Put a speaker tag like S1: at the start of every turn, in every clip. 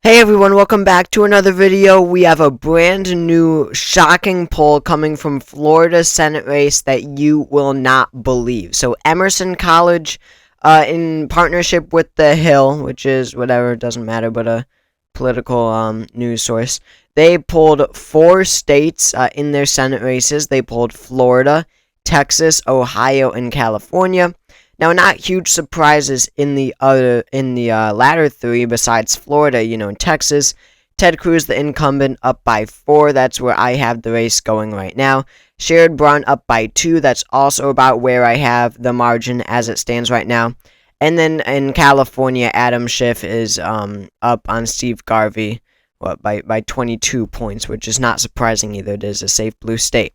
S1: Hey everyone, welcome back to another video. We have a brand new shocking poll coming from Florida Senate race that you will not believe. So Emerson College, in partnership with The Hill, which is whatever, it doesn't matter, but a political news source, they polled 4 states in their Senate races. They polled Florida, Texas, Ohio, and California. Now, not huge surprises in the latter 3 besides Florida, in Texas. Ted Cruz, the incumbent, up by 4. That's where I have the race going right now. Sherrod Brown up by 2. That's also about where I have the margin as it stands right now. And then in California, Adam Schiff is up on Steve Garvey by 22 points, which is not surprising either. It is a safe blue state.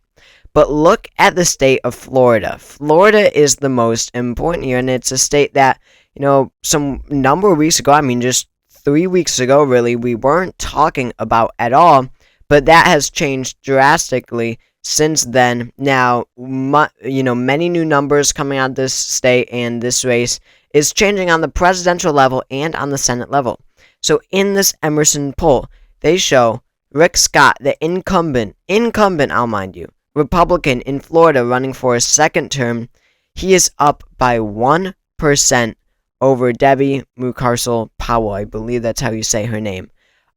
S1: But look at the state of Florida. Florida is the most important here, and it's a state that, some number of weeks ago, just 3 weeks ago, really, we weren't talking about at all, but that has changed drastically since then. Now, many new numbers coming out of this state, and this race is changing on the presidential level and on the Senate level. So in this Emerson poll, they show Rick Scott, the incumbent, I'll mind you, Republican in Florida running for a second term, he is up by 1% over Debbie Mucarsel-Powell. I believe that's how you say her name.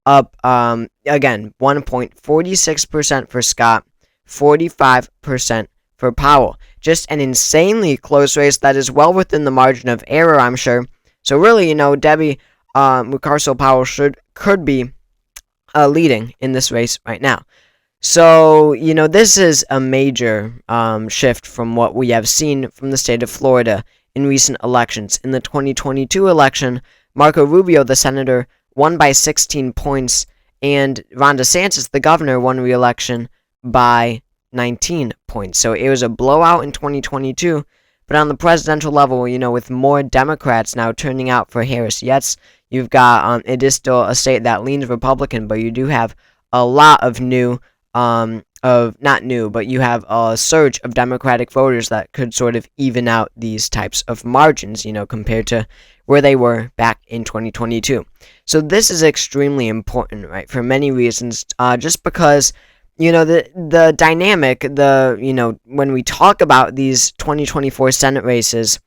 S1: Up, again, 1.46% for Scott, 45% for Powell. Just an insanely close race that is well within the margin of error, I'm sure. So really, Debbie Mucarsel-Powell could be leading in this race right now. So, this is a major shift from what we have seen from the state of Florida in recent elections. In the 2022 election, Marco Rubio, the senator, won by 16 points, and Ron DeSantis, the governor, won re-election by 19 points. So it was a blowout in 2022, but on the presidential level, with more Democrats now turning out for Harris, yes, you've got, it is still a state that leans Republican, but you do have a lot of but you have a surge of Democratic voters that could sort of even out these types of margins, compared to where they were back in 2022. So this is extremely important, right, for many reasons, just because, the dynamic, when we talk about these 2024 Senate races,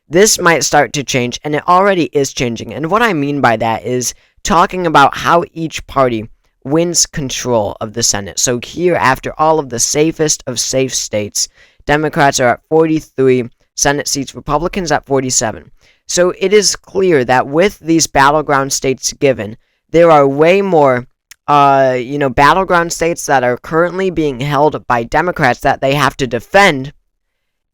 S1: this might start to change, and it already is changing. And what I mean by that is talking about how each party wins control of the Senate. So here, after all of the safest of safe states, Democrats are at 43 Senate seats, Republicans at 47. So it is clear that with these battleground states given, there are way more, battleground states that are currently being held by Democrats that they have to defend,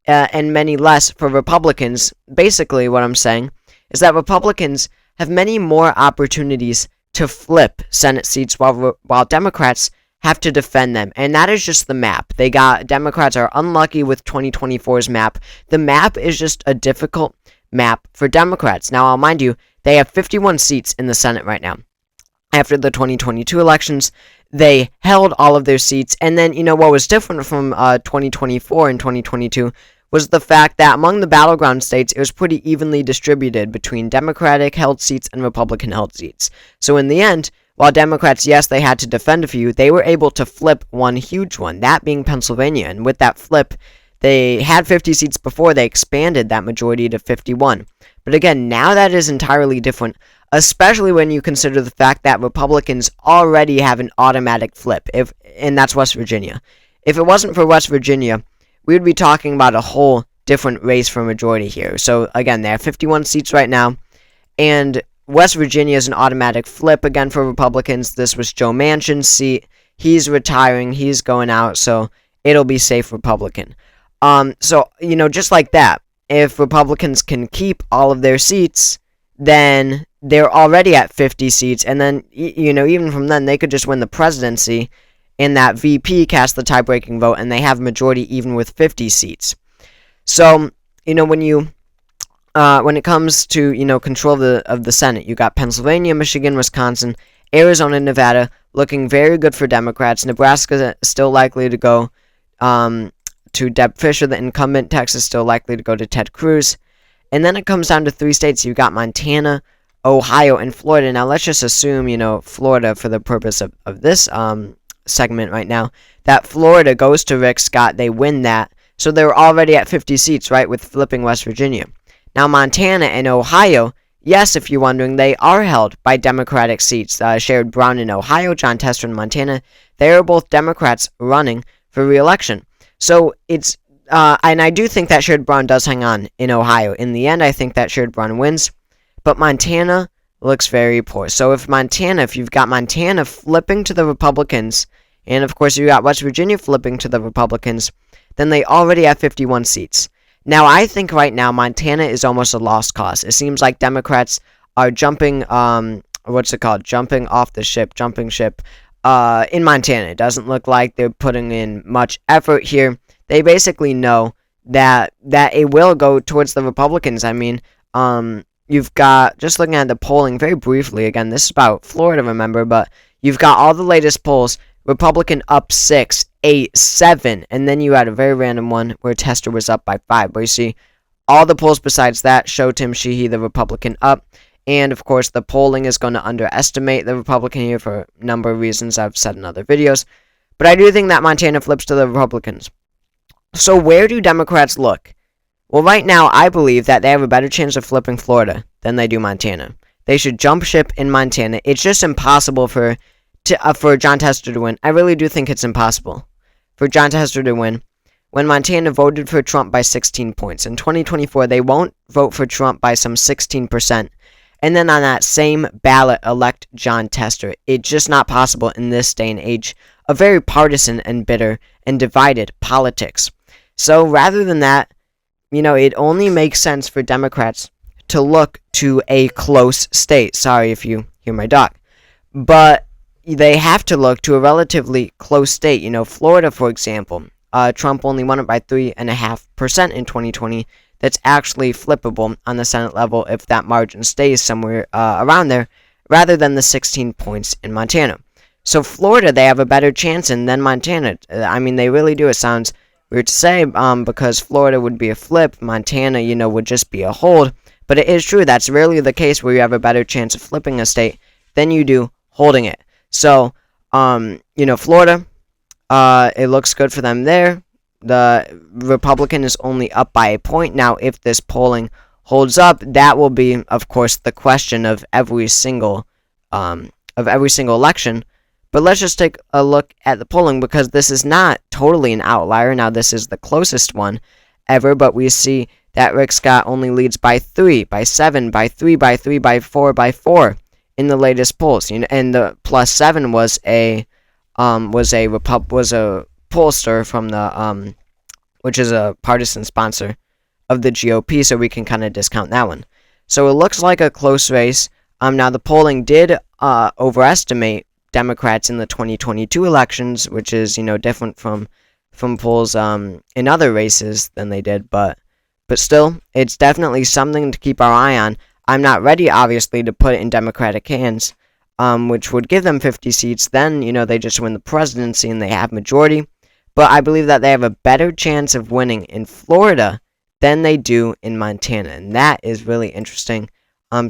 S1: and many less for Republicans. Basically, what I'm saying is that Republicans have many more opportunities to flip Senate seats while Democrats have to defend them. And that is just the map. Democrats are unlucky with 2024's map. The map is just a difficult map for Democrats. Now, I'll mind you, they have 51 seats in the Senate right now. After the 2022 elections, they held all of their seats. And then, what was different from 2024 and 2022 was the fact that among the battleground states, it was pretty evenly distributed between Democratic-held seats and Republican-held seats. So in the end, while Democrats, yes, they had to defend a few, they were able to flip one huge one, that being Pennsylvania. And with that flip, they had 50 seats before, they expanded that majority to 51. But again, now that is entirely different, especially when you consider the fact that Republicans already have an automatic flip, and that's West Virginia. If it wasn't for West Virginia, we would be talking about a whole different race for majority here. So, again, they have 51 seats right now, and West Virginia is an automatic flip again for Republicans. This was Joe Manchin's seat. He's retiring. He's going out, so it'll be safe Republican. So, just like that, if Republicans can keep all of their seats, then they're already at 50 seats, and then, even from then, they could just win the presidency, and that VP cast the tie-breaking vote, and they have majority even with 50 seats. So, when it comes to, control of the Senate, you got Pennsylvania, Michigan, Wisconsin, Arizona, Nevada, looking very good for Democrats. Nebraska still likely to go to Deb Fischer, the incumbent. Texas still likely to go to Ted Cruz. And then it comes down to 3 states. You got Montana, Ohio, and Florida. Now, let's just assume, Florida for the purpose of this segment right now, that Florida goes to Rick Scott. They win that. So they're already at 50 seats, right, with flipping West Virginia. Now, Montana and Ohio, yes, if you're wondering, they are held by Democratic seats. Sherrod Brown in Ohio, Jon Tester in Montana, they are both Democrats running for re-election. So it's, and I do think that Sherrod Brown does hang on in Ohio. In the end, I think that Sherrod Brown wins. But Montana looks very poor. So if you've got Montana flipping to the Republicans, and of course you got West Virginia flipping to the Republicans, then they already have 51 seats. Now, I think right now Montana is almost a lost cause. It seems like Democrats are jumping, jumping off the ship, jumping ship, in Montana. It doesn't look like they're putting in much effort here. They basically know that it will go towards the Republicans. I mean, you've got, just looking at the polling very briefly, again, this is about Florida, remember, but you've got all the latest polls, Republican up 6, 8, 7, and then you had a very random one where Tester was up by 5, but you see, all the polls besides that show Tim Sheehy, the Republican, up, and of course, the polling is going to underestimate the Republican here for a number of reasons I've said in other videos, but I do think that Montana flips to the Republicans. So where do Democrats look? Well, right now, I believe that they have a better chance of flipping Florida than they do Montana. They should jump ship in Montana. It's just impossible for Jon Tester to win. I really do think it's impossible for Jon Tester to win when Montana voted for Trump by 16 points. In 2024, they won't vote for Trump by some 16%. And then on that same ballot, elect Jon Tester. It's just not possible in this day and age of very partisan and bitter and divided politics. So rather than that, it only makes sense for Democrats to look to a close state. Sorry if you hear my dog. But they have to look to a relatively close state. Florida, for example, Trump only won it by 3.5% in 2020. That's actually flippable on the Senate level if that margin stays somewhere around there, rather than the 16 points in Montana. So Florida, they have a better chance in than Montana. I mean, they really do. It sounds weird to say, because Florida would be a flip, Montana, would just be a hold. But it is true. That's rarely the case where you have a better chance of flipping a state than you do holding it. So, Florida, it looks good for them there. The Republican is only up by a point. Now, if this polling holds up, that will be, of course, the question of every single election. But let's just take a look at the polling, because this is not totally an outlier. Now, this is the closest one ever, but we see that Rick Scott only leads by 3, by 7, by 3, by 3, by 4, by 4 in the latest polls. And the +7 was a pollster from the which is a partisan sponsor of the GOP, so we can kind of discount that one. So it looks like a close race. Now the polling did overestimate Democrats in the 2022 elections, which is different from polls in other races than they did, but still, it's definitely something to keep our eye on. I'm not ready, obviously, to put it in Democratic hands, which would give them 50 seats. Then they just win the presidency and they have majority. But I believe that they have a better chance of winning in Florida than they do in Montana, and that is really interesting. I'm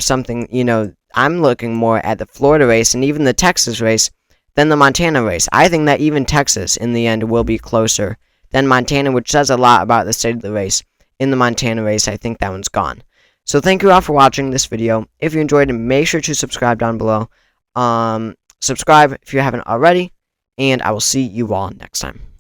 S1: looking more at the Florida race and even the Texas race than the Montana race. I think that even Texas, in the end, will be closer than Montana, which says a lot about the state of the race. In the Montana race, I think that one's gone. So thank you all for watching this video. If you enjoyed it, make sure to subscribe down below. Subscribe if you haven't already, and I will see you all next time.